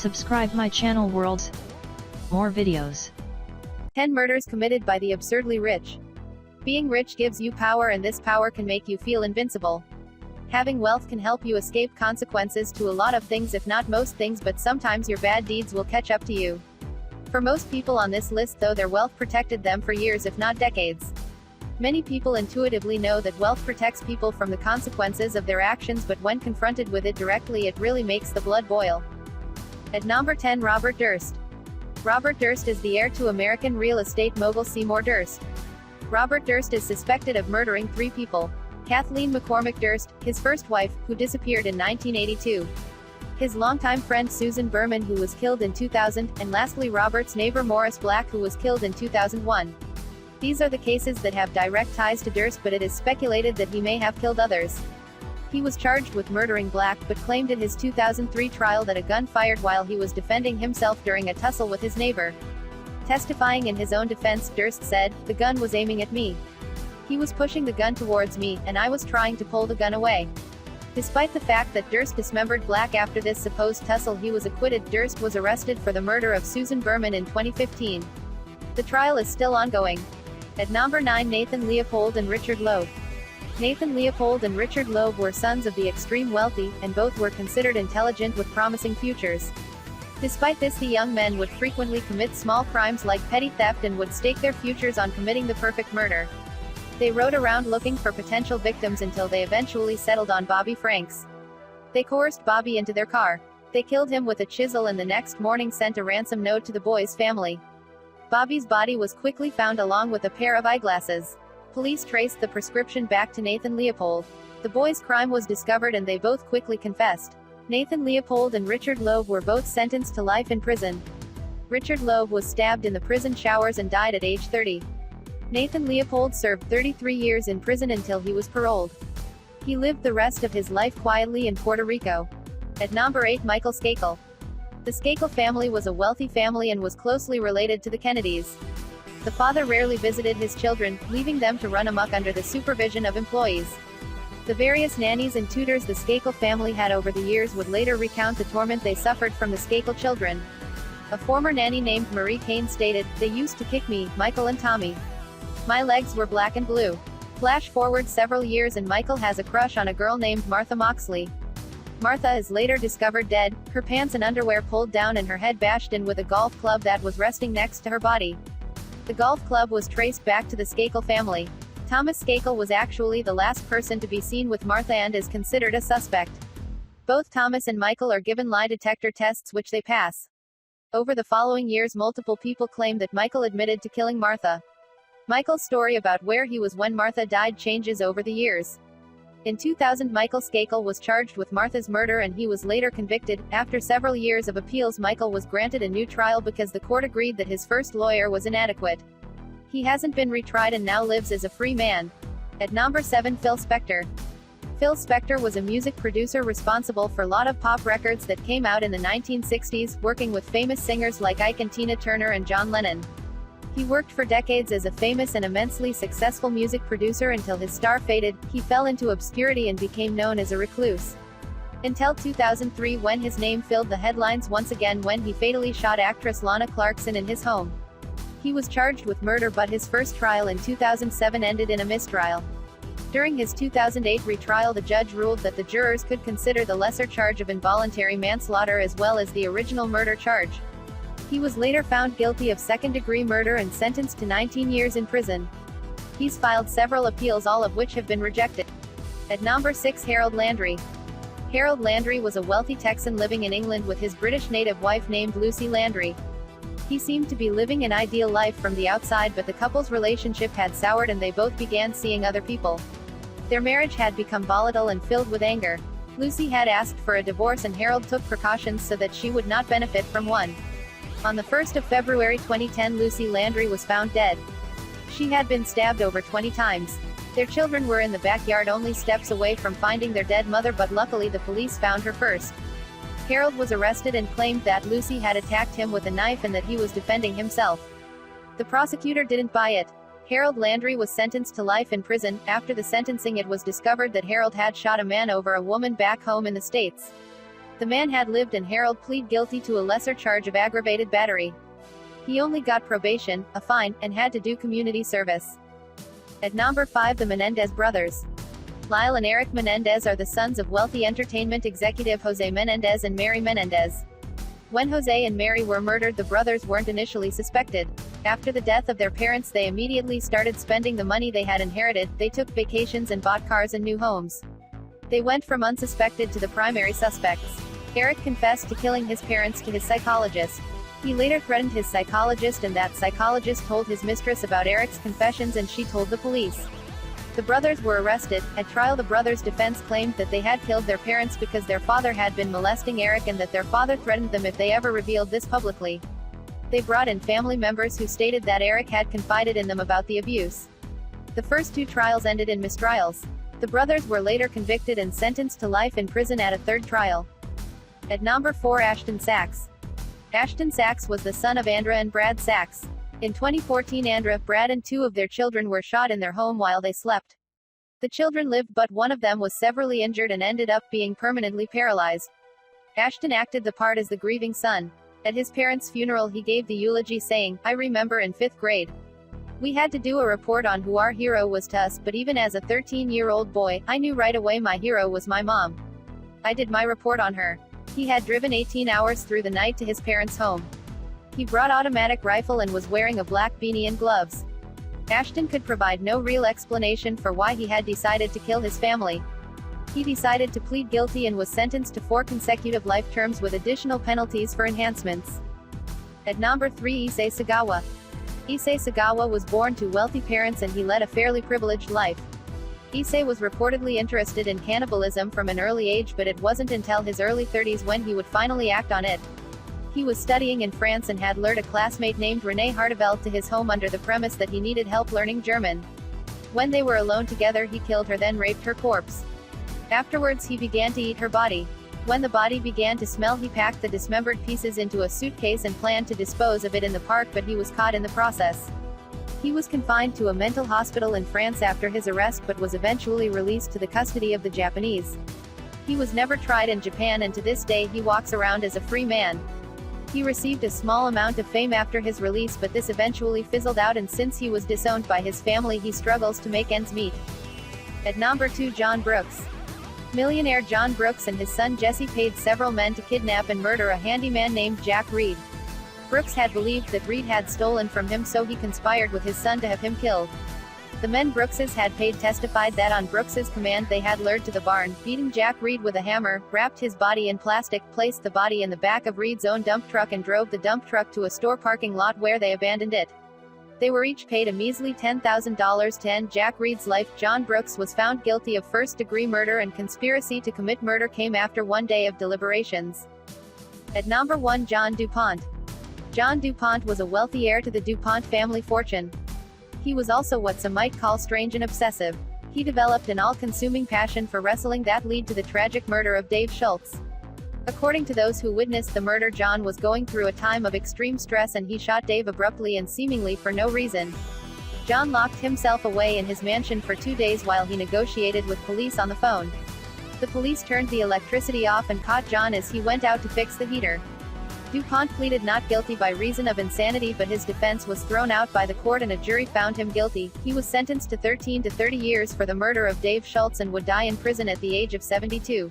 Subscribe my channel Worlds. More videos. 10 murders committed by the absurdly rich. Being rich gives you power, and this power can make you feel invincible. Having wealth can help you escape consequences to a lot of things, if not most things, but sometimes your bad deeds will catch up to you. For most people on this list, though, their wealth protected them for years if not decades. Many people intuitively know that wealth protects people from the consequences of their actions, but when confronted with it directly, it really makes the blood boil. At number 10, Robert Durst. Robert Durst is the heir to American real estate mogul Seymour Durst. Robert Durst is suspected of murdering 3 people. Kathleen McCormick Durst, his first wife, who disappeared in 1982. His longtime friend Susan Berman, who was killed in 2000, and lastly Robert's neighbor Morris Black, who was killed in 2001. These are the cases that have direct ties to Durst, but it is speculated that he may have killed others. He was charged with murdering Black, but claimed at his 2003 trial that a gun fired while he was defending himself during a tussle with his neighbor. Testifying in his own defense, Durst said, "The gun was aiming at me. He was pushing the gun towards me, and I was trying to pull the gun away." Despite the fact that Durst dismembered Black after this supposed tussle, he was acquitted. Durst was arrested for the murder of Susan Berman in 2015. The trial is still ongoing. At number 9, Nathan Leopold and Richard Loeb. Nathan Leopold and Richard Loeb were sons of the extreme wealthy, and both were considered intelligent with promising futures. Despite this, the young men would frequently commit small crimes like petty theft and would stake their futures on committing the perfect murder. They rode around looking for potential victims until they eventually settled on Bobby Franks. They coerced Bobby into their car. They killed him with a chisel and the next morning sent a ransom note to the boy's family. Bobby's body was quickly found along with a pair of eyeglasses. Police traced the prescription back to Nathan Leopold. The boy's crime was discovered and they both quickly confessed. Nathan Leopold and Richard Loeb were both sentenced to life in prison. Richard Loeb was stabbed in the prison showers and died at age 30. Nathan Leopold served 33 years in prison until he was paroled. He lived the rest of his life quietly in Puerto Rico. At number 8, Michael Skakel. The Skakel family was a wealthy family and was closely related to the Kennedys. The father rarely visited his children, leaving them to run amok under the supervision of employees. The various nannies and tutors the Skakel family had over the years would later recount the torment they suffered from the Skakel children. A former nanny named Marie Kane stated, "They used to kick me, Michael and Tommy. My legs were black and blue." Flash forward several years and Michael has a crush on a girl named Martha Moxley. Martha is later discovered dead, her pants and underwear pulled down and her head bashed in with a golf club that was resting next to her body. The golf club was traced back to the Skakel family. Thomas Skakel was actually the last person to be seen with Martha and is considered a suspect. Both Thomas and Michael are given lie detector tests which they pass. Over the following years, multiple people claim that Michael admitted to killing Martha. Michael's story about where he was when Martha died changes over the years. In 2000, Michael Skakel was charged with Martha's murder and he was later convicted. After several years of appeals, Michael was granted a new trial because the court agreed that his first lawyer was inadequate. He hasn't been retried and now lives as a free man. At number 7, Phil Spector. Phil Spector was a music producer responsible for a lot of pop records that came out in the 1960s, working with famous singers like Ike and Tina Turner and John Lennon. He worked for decades as a famous and immensely successful music producer until his star faded. He fell into obscurity and became known as a recluse. Until 2003, when his name filled the headlines once again when he fatally shot actress Lana Clarkson in his home. He was charged with murder, but his first trial in 2007 ended in a mistrial. During his 2008 retrial, the judge ruled that the jurors could consider the lesser charge of involuntary manslaughter as well as the original murder charge. He was later found guilty of second-degree murder and sentenced to 19 years in prison. He's filed several appeals, all of which have been rejected. At number 6, Harold Landry. Harold Landry was a wealthy Texan living in England with his British native wife named Lucy Landry. He seemed to be living an ideal life from the outside, but the couple's relationship had soured and they both began seeing other people. Their marriage had become volatile and filled with anger. Lucy had asked for a divorce and Harold took precautions so that she would not benefit from one. On the 1st of February 2010, Lucy Landry was found dead. She had been stabbed over 20 times. Their children were in the backyard only steps away from finding their dead mother, but luckily the police found her first. Harold was arrested and claimed that Lucy had attacked him with a knife and that he was defending himself. The prosecutor didn't buy it. Harold Landry was sentenced to life in prison. After the sentencing, it was discovered that Harold had shot a man over a woman back home in the States. The man had lived and Harold plead guilty to a lesser charge of aggravated battery. He only got probation, a fine, and had to do community service. At number 5, the Menendez Brothers. Lyle and Eric Menendez are the sons of wealthy entertainment executive Jose Menendez and Mary Menendez. When Jose and Mary were murdered, the brothers weren't initially suspected. After the death of their parents, they immediately started spending the money they had inherited. They took vacations and bought cars and new homes. They went from unsuspected to the primary suspects. Eric confessed to killing his parents to his psychologist. He later threatened his psychologist, and that psychologist told his mistress about Eric's confessions, and she told the police. The brothers were arrested. At trial, the brothers' defense claimed that they had killed their parents because their father had been molesting Eric and that their father threatened them if they ever revealed this publicly. They brought in family members who stated that Eric had confided in them about the abuse. The first 2 trials ended in mistrials. The brothers were later convicted and sentenced to life in prison at a 3rd trial. At number 4, Ashton Sachs. Ashton Sachs was the son of Andra and Brad Sachs. In 2014, Andra, Brad and 2 of their children were shot in their home while they slept. The children lived, but one of them was severely injured and ended up being permanently paralyzed. Ashton acted the part as the grieving son. At his parents' funeral, he gave the eulogy saying, "I remember in 5th grade. We had to do a report on who our hero was to us, but even as a 13-year-old boy, I knew right away my hero was my mom. I did my report on her." He had driven 18 hours through the night to his parents' home. He brought automatic rifle and was wearing a black beanie and gloves. Ashton could provide no real explanation for why he had decided to kill his family. He decided to plead guilty and was sentenced to 4 consecutive life terms with additional penalties for enhancements. At number 3, Issei Sagawa. Issei Sagawa was born to wealthy parents and he led a fairly privileged life. Issei was reportedly interested in cannibalism from an early age, but it wasn't until his early 30s when he would finally act on it. He was studying in France and had lured a classmate named Renée Hartevelt to his home under the premise that he needed help learning German. When they were alone together, he killed her, then raped her corpse. Afterwards, he began to eat her body. When the body began to smell, he packed the dismembered pieces into a suitcase and planned to dispose of it in the park, but he was caught in the process. He was confined to a mental hospital in France after his arrest, but was eventually released to the custody of the Japanese. He was never tried in Japan, and to this day he walks around as a free man. He received a small amount of fame after his release, but this eventually fizzled out, and since he was disowned by his family, he struggles to make ends meet. At number 2, John Brooks. Millionaire John Brooks and his son Jesse paid several men to kidnap and murder a handyman named Jack Reed. Brooks had believed that Reed had stolen from him, so he conspired with his son to have him killed. The men Brookses had paid testified that on Brooks's command they had lured to the barn, beaten Jack Reed with a hammer, wrapped his body in plastic, placed the body in the back of Reed's own dump truck and drove the dump truck to a store parking lot where they abandoned it. They were each paid a measly $10,000 to end Jack Reed's life. John Brooks was found guilty of first-degree murder, and conspiracy to commit murder came after 1 day of deliberations. At number 1, John DuPont. John DuPont was a wealthy heir to the DuPont family fortune. He was also what some might call strange and obsessive. He developed an all-consuming passion for wrestling that led to the tragic murder of Dave Schultz. According to those who witnessed the murder, John was going through a time of extreme stress and he shot Dave abruptly and seemingly for no reason. John locked himself away in his mansion for 2 days while he negotiated with police on the phone. The police turned the electricity off and caught John as he went out to fix the heater. DuPont pleaded not guilty by reason of insanity, but his defense was thrown out by the court and a jury found him guilty. He was sentenced to 13 to 30 years for the murder of Dave Schultz and would die in prison at the age of 72.